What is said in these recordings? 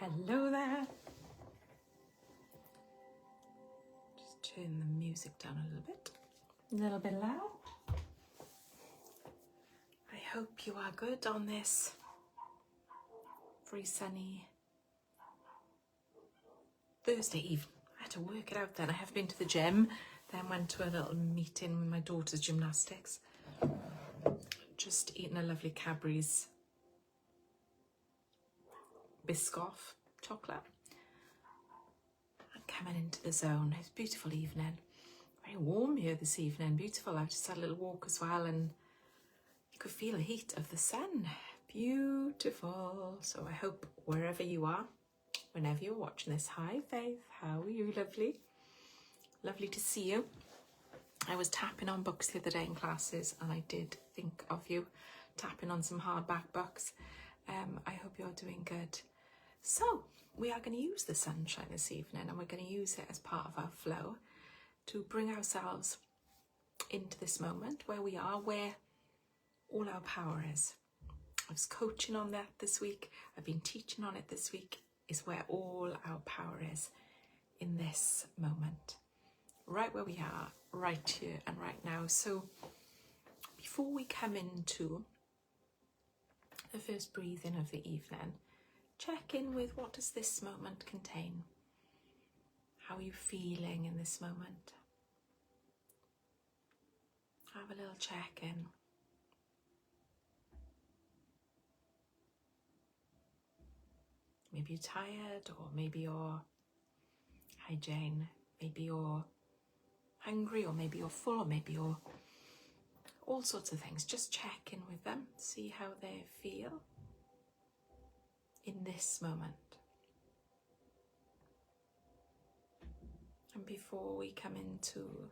Hello there. Just turn the music down a little bit loud. I hope you are good on this very sunny Thursday evening. I had to work it out then. I have been to the gym, then went to a little meeting with my daughter's gymnastics. Just eaten a lovely Cadbury's Biscoff chocolate. And coming into the zone. It's a beautiful evening. Very warm here this evening. Beautiful. I just had a little walk as well and you could feel the heat of the sun. Beautiful. So I hope wherever you are, whenever you're watching this, hi Faith, how are you, lovely? Lovely to see you. I was tapping on books the other day in classes and I did think of you, tapping on some hardback books. I hope you're doing good. So we are going to use the sunshine this evening and we're going to use it as part of our flow to bring ourselves into this moment where we are, where all our power is. I was coaching on that this week. I've been teaching on it this week. Is where all our power is in this moment. Right where we are, right here and right now. So before we come into the first breathing of the evening, check in with what does this moment contain? How are you feeling in this moment? Have a little check in. Maybe you're tired, or maybe you're, hi Jane, maybe you're hungry, or maybe you're full, or maybe you're all sorts of things. Just check in with them, see how they feel in this moment. And before we come into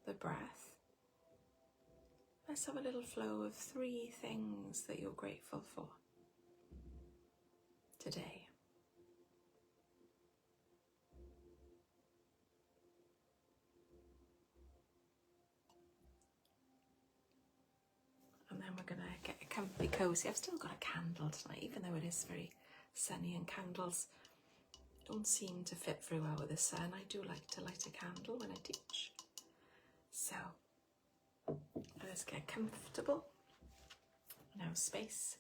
the breath, let's have a little flow of 3 things that you're grateful for today. And then we're going to get comfy cozy. I've still got a candle tonight, even though it is very sunny and candles don't seem to fit very well with the sun. I do like to light a candle when I teach. So let's get comfortable in our space.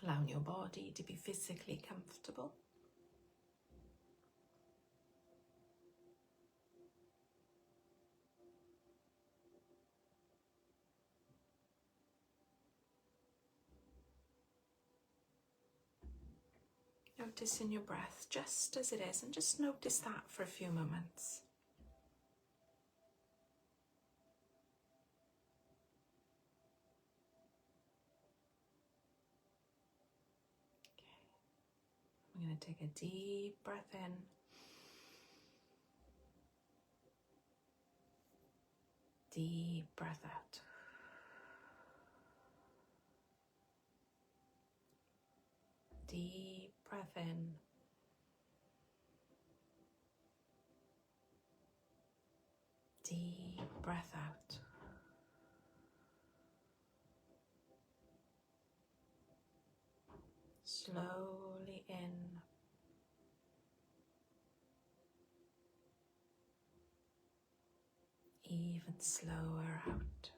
Allowing your body to be physically comfortable. Noticing your breath just as it is, and just notice that for a few moments. Okay. I'm going to take a deep breath in. Deep breath out. Deep breath in. Deep breath out. Slowly in. Even slower out.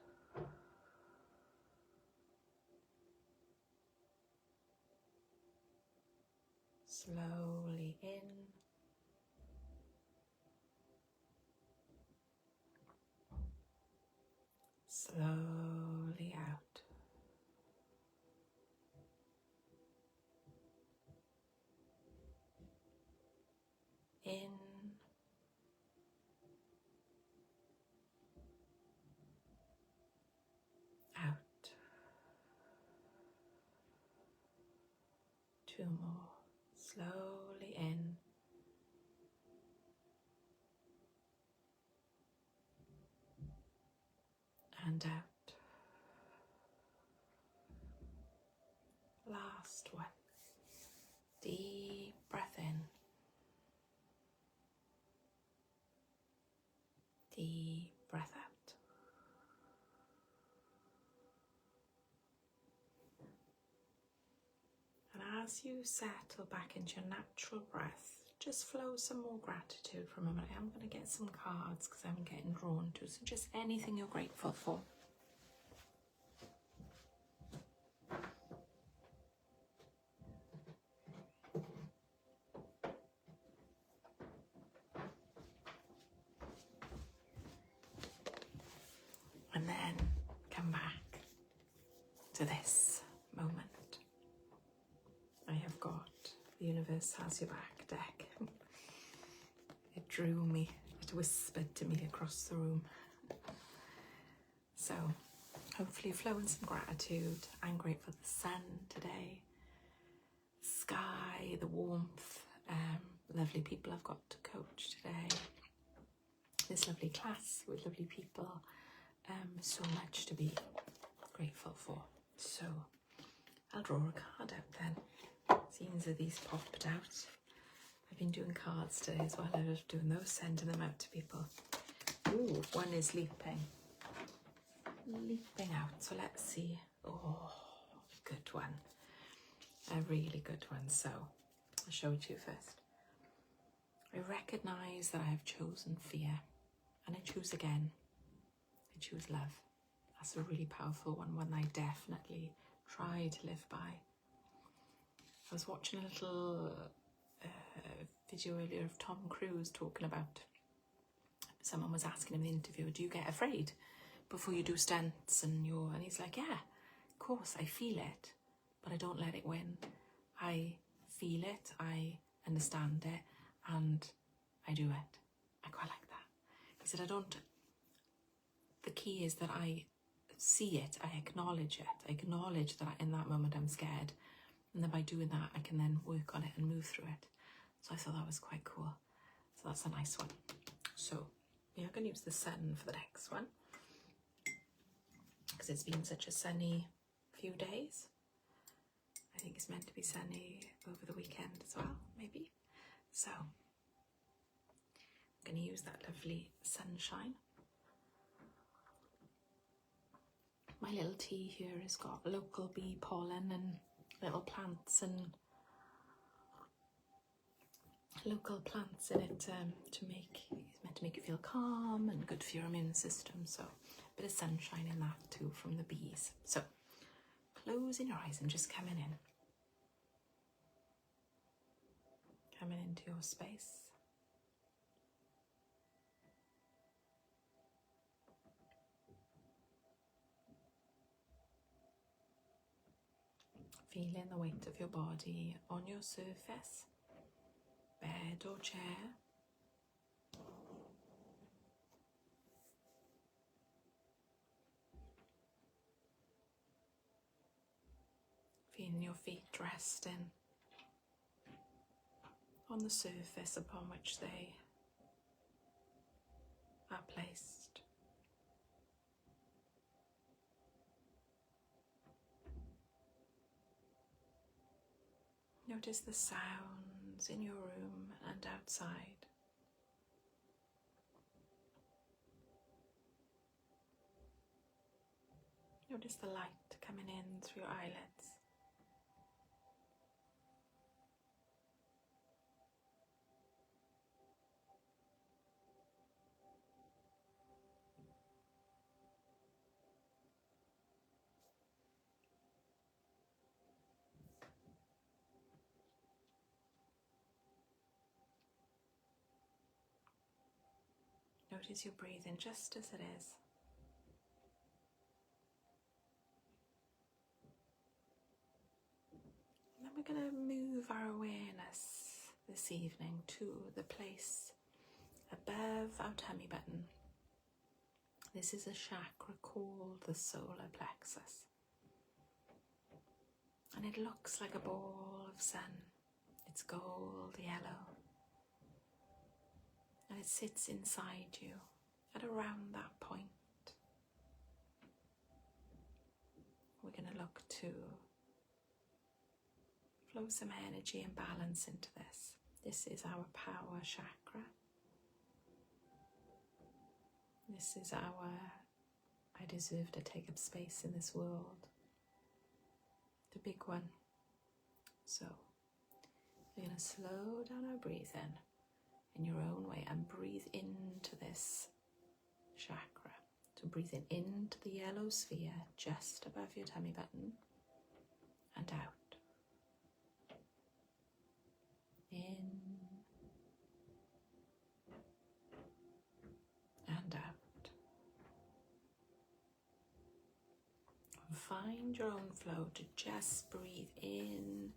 Slowly in. Slowly out. In. Out. 2 more. Slowly in. And out. Last one. Deep breath in. Deep breath out. as you settle back into your natural breath, just flow some more gratitude from a minute. I'm going to get some cards because I'm getting drawn to, so just anything you're grateful for. And then come back to this moment. I have got the Universe Has Your Back deck. It drew me, it whispered to me across the room. So hopefully flow in some gratitude. I'm grateful for the sun today, sky, the warmth, lovely people I've got to coach today, this lovely class with lovely people. So much to be grateful for. So I'll draw a card out then. Seems that these popped out. I've been doing cards today as well. I was doing those, sending them out to people. Ooh, one is leaping out. So let's see. Oh, good one. A really good one. So I'll show it to you first. I recognise that I have chosen fear, and I choose again. I choose love. That's a really powerful one I definitely try to live by. I was watching a little video earlier of Tom Cruise talking about, someone was asking him in the interview, do you get afraid before you do stunts? And he's like, yeah, of course, I feel it, but I don't let it win. I feel it, I understand it, and I do it. I quite like that. He said, the key is that I see it, I acknowledge it. I acknowledge that in that moment I'm scared. And then by doing that, I can then work on it and move through it. So I thought that was quite cool. So that's a nice one. So we are going to use the sun for the next one, because it's been such a sunny few days. I think it's meant to be sunny over the weekend as well, maybe. So I'm going to use that lovely sunshine. My little tea here has got local bee pollen and little plants and local plants in it it's meant to make you feel calm and good for your immune system. So a bit of sunshine in that too from the bees. So closing your eyes and just coming into your space. Feeling the weight of your body on your surface, bed or chair. Feeling your feet resting on the surface upon which they are placed. Notice the sounds in your room and outside. Notice the light coming in through your eyelids. Notice your breathing just as it is. And then we're going to move our awareness this evening to the place above our tummy button. This is a chakra called the solar plexus. And it looks like a ball of sun. It's gold yellow. And it sits inside you at around that point. We're going to look to flow some energy and balance into this. This is our power chakra. This is our, I deserve to take up space in this world. The big one. So we're going to slow down our breathing in your own way and breathe into this chakra. So breathing into the yellow sphere just above your tummy button and out. In and out. And find your own flow to just breathe in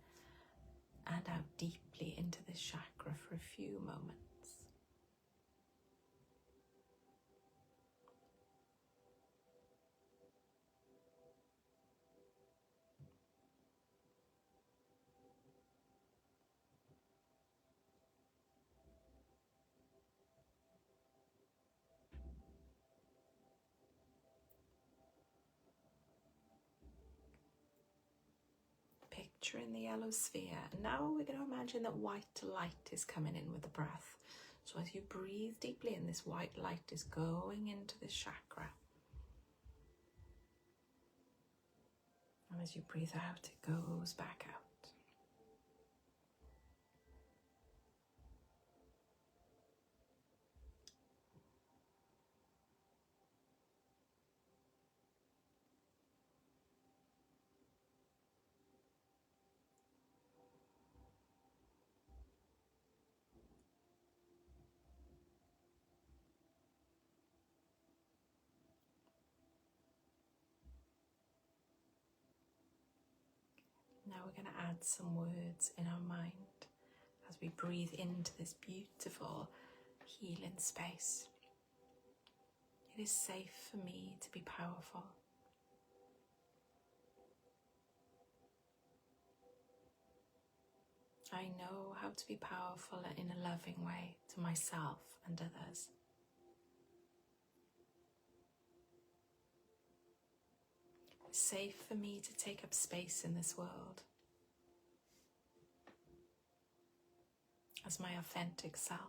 and out deeply into this chakra for a few moments. Picturing the yellow sphere. And now we're going to imagine that white light is coming in with the breath. So as you breathe deeply in, this white light is going into this chakra. And as you breathe out, it goes back out. Now we're going to add some words in our mind as we breathe into this beautiful healing space. It is safe for me to be powerful. I know how to be powerful in a loving way to myself and others. It's safe for me to take up space in this world as my authentic self.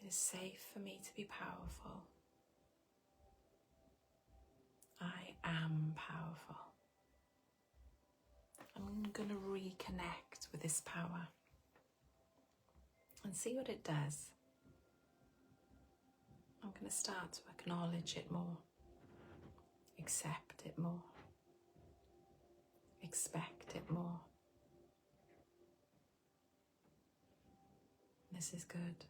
It is safe for me to be powerful. I am powerful. I'm going to reconnect with this power and see what it does. I'm going to start to acknowledge it more, accept it more, expect it more. This is good.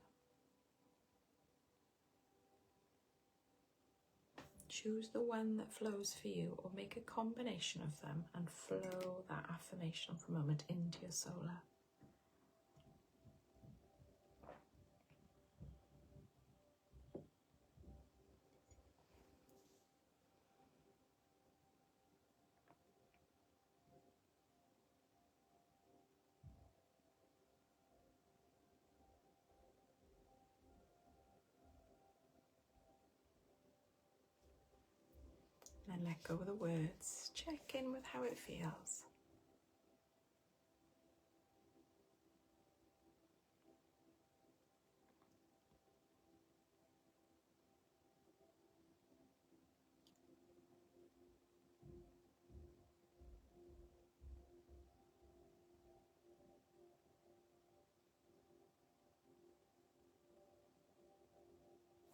Choose the one that flows for you, or make a combination of them and flow that affirmation for a moment into your solar. And let go of the words. Check in with how it feels.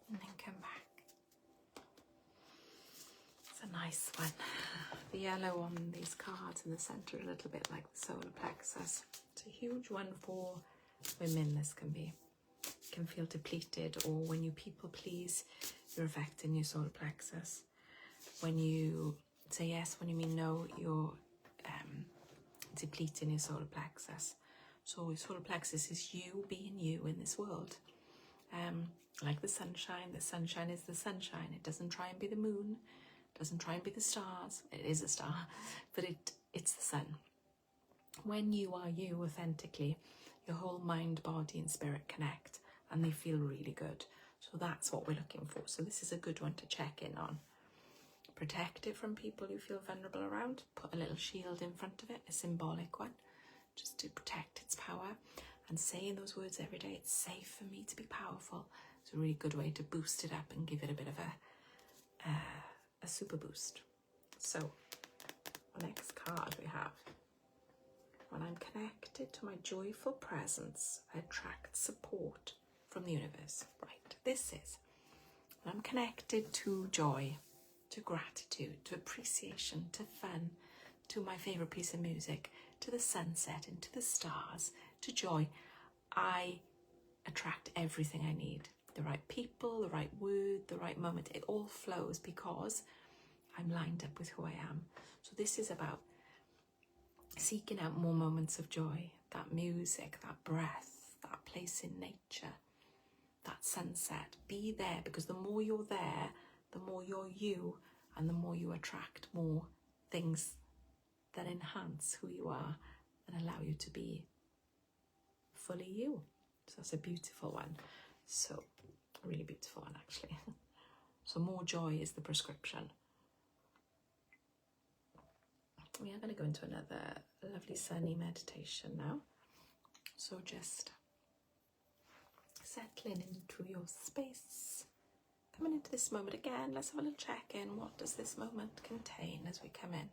And then come back. It's a nice one. The yellow on these cards in the centre, a little bit like the solar plexus. It's a huge one for women. This can feel depleted, or when you people please, you're affecting your solar plexus. When you say yes, when you mean no, you're depleting your solar plexus. So your solar plexus is you being you in this world. Like the sunshine is the sunshine. It doesn't try and be the moon, doesn't try and be the stars. It is a star, but it's the sun. When you are you authentically, your whole mind, body and spirit connect, and they feel really good. So that's what we're looking for. So this is a good one to check in on. Protect it from people you feel vulnerable around. Put a little shield in front of it, a symbolic one, just to protect its power. And saying those words every day, it's safe for me to be powerful. It's a really good way to boost it up and give it a bit of a super boost. So, next card we have, when I'm connected to my joyful presence, I attract support from the universe. Right, this is when I'm connected to joy, to gratitude, to appreciation, to fun, to my favourite piece of music, to the sunset and to the stars, to joy, I attract everything I need. The right people, the right word, the right moment. It all flows because I'm lined up with who I am. So this is about seeking out more moments of joy, that music, that breath, that place in nature, that sunset. Be there, because the more you're there, the more you're you, and the more you attract more things that enhance who you are and allow you to be fully you. So that's a beautiful one. So, a really beautiful one actually. So more joy is the prescription. We are going to go into another lovely sunny meditation now. So just settling into your space. Coming into this moment again, let's have a little check-in. What does this moment contain as we come in?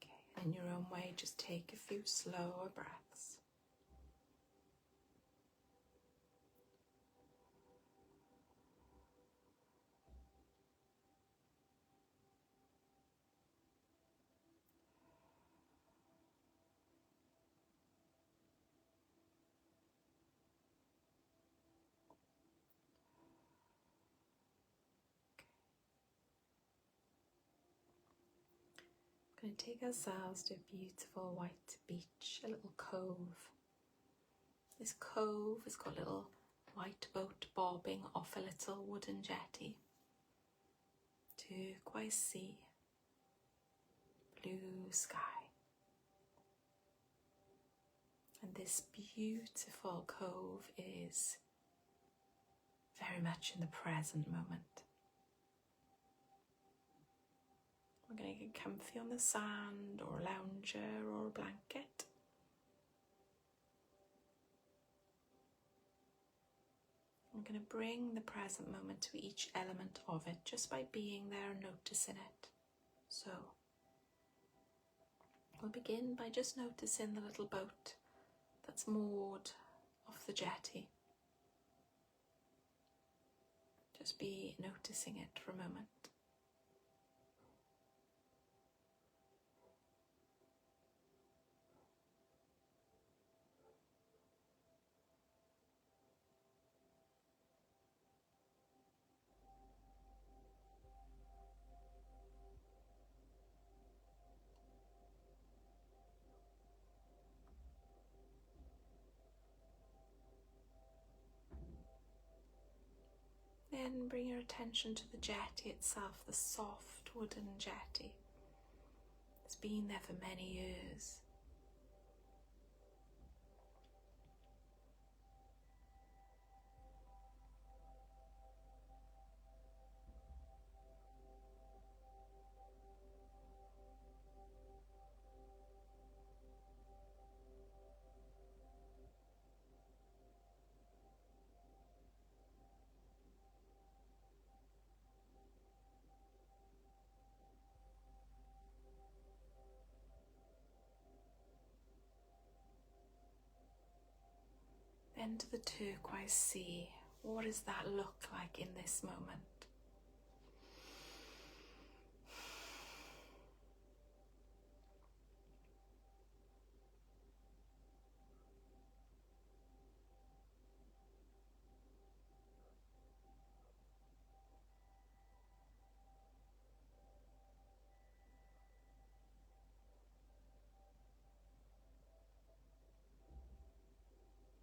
Okay, in your own way, just take a few slower breaths. We're going to take ourselves to a beautiful white beach, a little cove. This cove has got a little white boat bobbing off a little wooden jetty. Turquoise sea, blue sky. And this beautiful cove is very much in the present moment. We're going to get comfy on the sand or a lounger or a blanket. I'm going to bring the present moment to each element of it just by being there and noticing it. So we'll begin by just noticing the little boat that's moored off the jetty. Just be noticing it for a moment. Then bring your attention to the jetty itself, the soft wooden jetty. It's been there for many years. Then to the turquoise sea. What does that look like in this moment?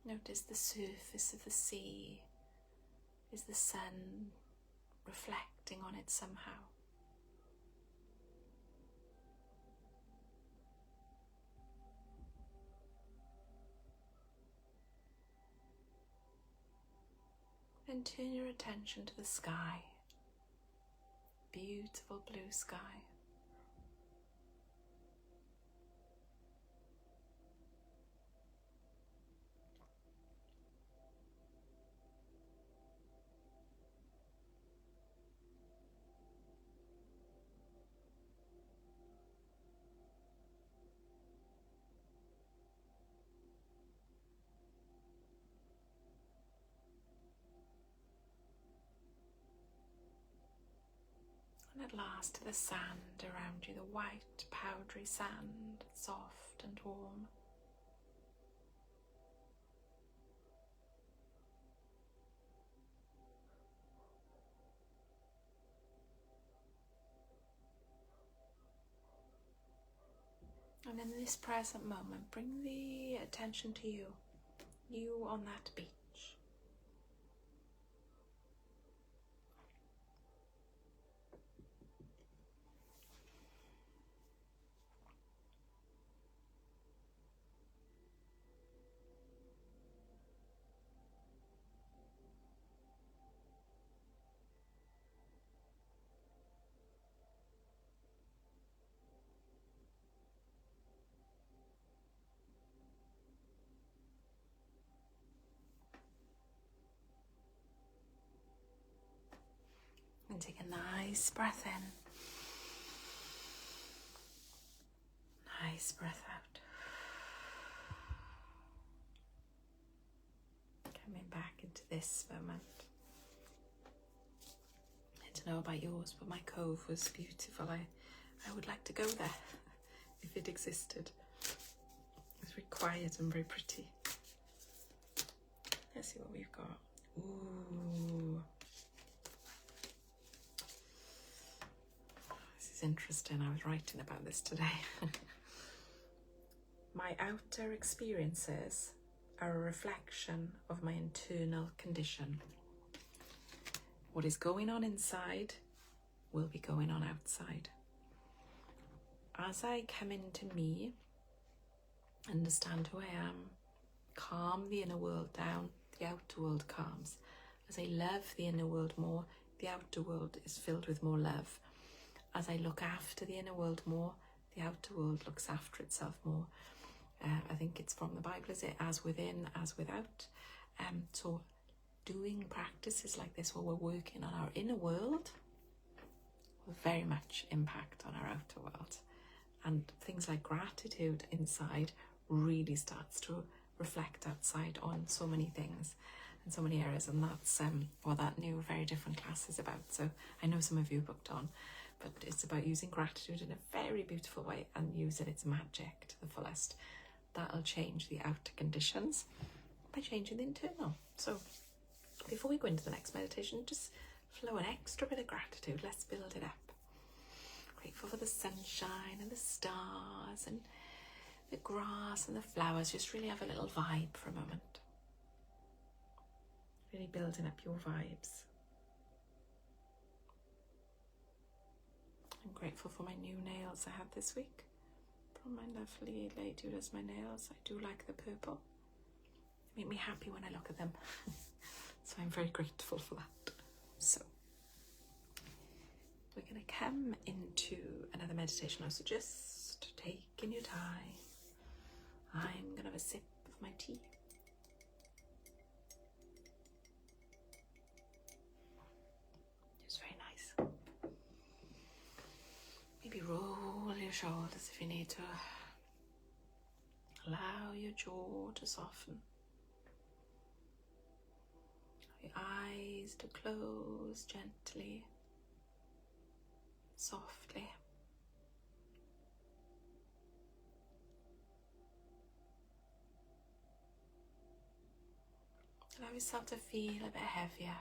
Notice the surface of the sea. Is the sun reflecting on it somehow? Then turn your attention to the sky. Beautiful blue sky. And at last the sand around you, the white powdery sand, soft and warm. And in this present moment, bring the attention to you on that beach. And take a nice breath in. Nice breath out. Coming back into this moment. I don't know about yours, but my cove was beautiful. I would like to go there if it existed. It's very quiet and very pretty. Let's see what we've got. Ooh. This is interesting. I was writing about this today. My outer experiences are a reflection of my internal condition. What is going on inside will be going on outside. As I come into me, understand who I am, calm the inner world down, the outer world calms. As I love the inner world more, the outer world is filled with more love. As I look after the inner world more, the outer world looks after itself more. I think it's from the Bible, is it? As within, as without. So doing practices like this where we're working on our inner world will very much impact on our outer world. And things like gratitude inside really starts to reflect outside on so many things and so many areas. And that's what that new Very Different class is about. So I know some of you booked on, but it's about using gratitude in a very beautiful way and using its magic to the fullest. That'll change the outer conditions by changing the internal. So before we go into the next meditation, just flow an extra bit of gratitude. Let's build it up. Grateful for the sunshine and the stars and the grass and the flowers. Just really have a little vibe for a moment. Really building up your vibes. I'm grateful for my new nails I had this week from my lovely lady who does my nails. I do like the purple. They make me happy when I look at them. So I'm very grateful for that. So we're going to come into another meditation now. So just taking your time. I'm going to have a sip of my tea. It's very nice. Maybe roll your shoulders if you need to. Allow your jaw to soften. Your eyes to close gently, softly. Allow yourself to feel a bit heavier,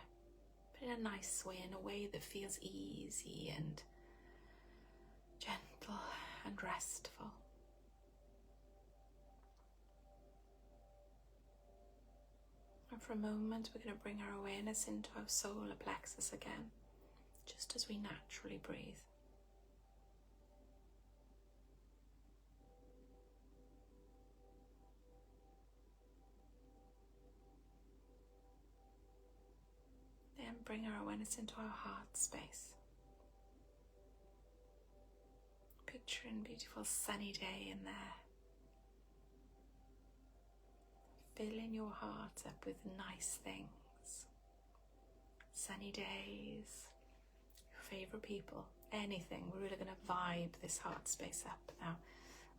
but in a nice way, in a way that feels easy and gentle and restful. And for a moment, we're going to bring our awareness into our solar plexus again, just as we naturally breathe. And bring our awareness into our heart space. Picturing a beautiful sunny day in there. Filling your heart up with nice things. Sunny days, your favourite people, anything. We're really going to vibe this heart space up now.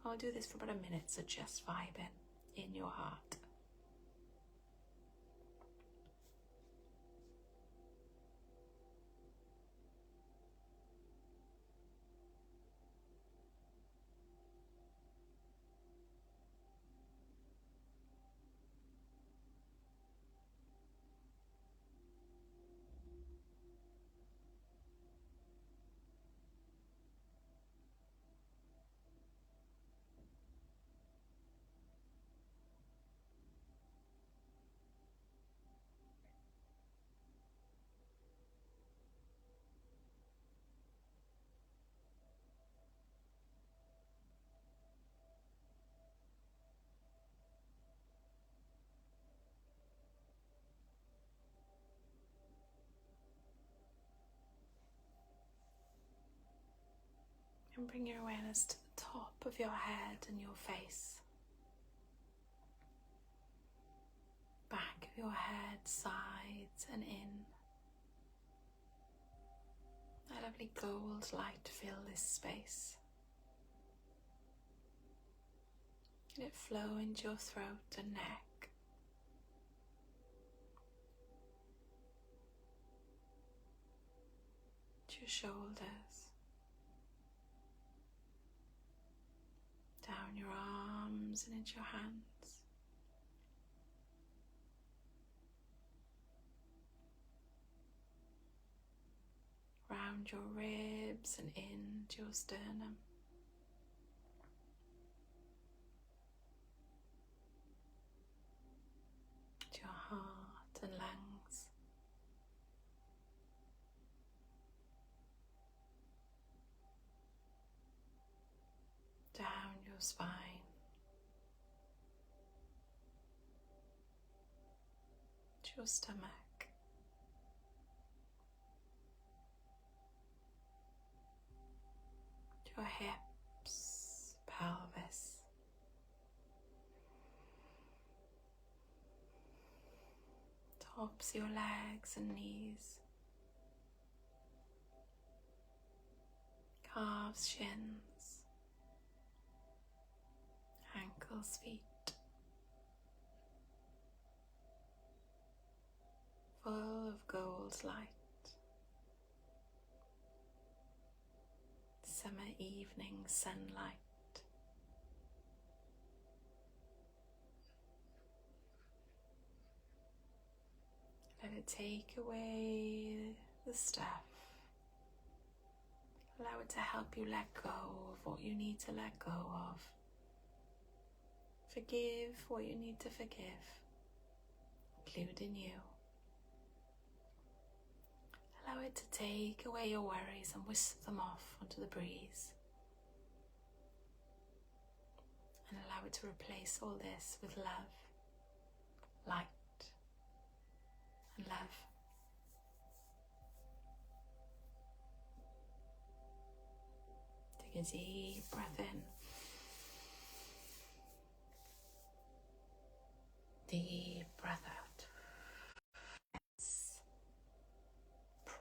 I'll do this for about a minute, so just vibing in your heart. And bring your awareness to the top of your head and your face. Back of your head, sides and in. A lovely gold light fill this space. Let it flow into your throat and neck. To your shoulders. Down your arms and into your hands. Round your ribs and into your sternum. To your heart and lungs. Down your spine. To your stomach. Your hips, pelvis, tops of your legs and knees, calves, shins, ankles, feet, full of gold light. Summer evening sunlight. Let it take away the stuff. Allow it to help you let go of what you need to let go of. Forgive what you need to forgive, including you. Allow it to take away your worries and whisk them off onto the breeze. And allow it to replace all this with love, light, and love. Take a deep breath in. Deep breath out.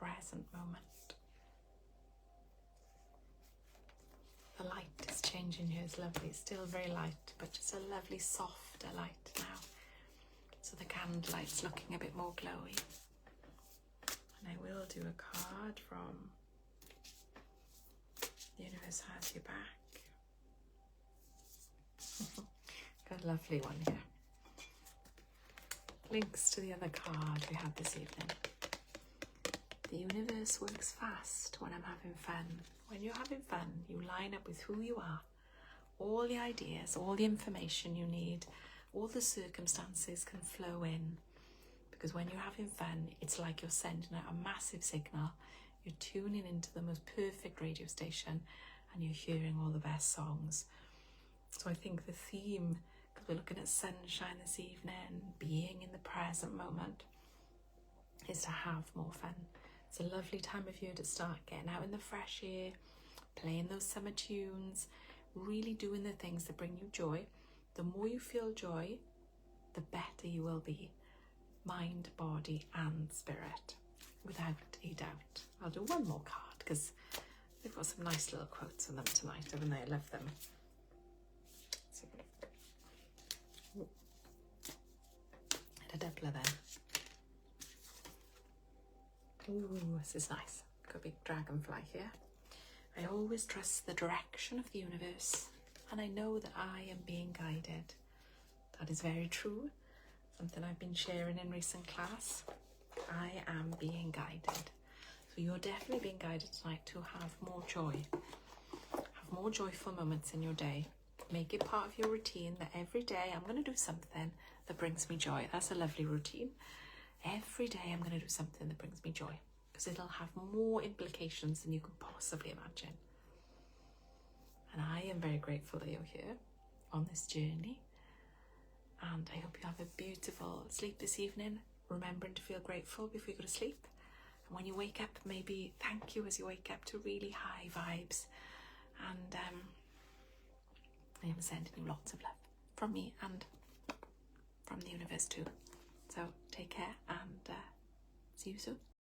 Present moment. The light is changing here. It's lovely. It's still very light, but just a lovely softer light now. So the candlelight's looking a bit more glowy. And I will do a card from The Universe Has Your Back. Got a lovely one here. Links to the other card we had this evening. The universe works fast when I'm having fun. When you're having fun, you line up with who you are. All the ideas, all the information you need, all the circumstances can flow in. Because when you're having fun, it's like you're sending out a massive signal. You're tuning into the most perfect radio station and you're hearing all the best songs. So I think the theme, because we're looking at sunshine this evening, being in the present moment, is to have more fun. It's a lovely time of year to start getting out in the fresh air, playing those summer tunes, really doing the things that bring you joy. The more you feel joy, the better you will be, mind, body and spirit, without a doubt. I'll do one more card because they've got some nice little quotes on them tonight, haven't they? I love them. So, and a doubler then. Ooh, this is nice. Got a big dragonfly here. I always trust the direction of the universe, and I know that I am being guided. That is very true. Something I've been sharing in recent class. I am being guided. So you're definitely being guided tonight to have more joy. Have more joyful moments in your day. Make it part of your routine that every day I'm going to do something that brings me joy. That's a lovely routine. Every day I'm going to do something that brings me joy, because it'll have more implications than you can possibly imagine. And I am very grateful that you're here on this journey. And I hope you have a beautiful sleep this evening, remembering to feel grateful before you go to sleep. And when you wake up, maybe thank you as you wake up to really high vibes. And I am sending you lots of love from me and from the universe too. So take care and see you soon.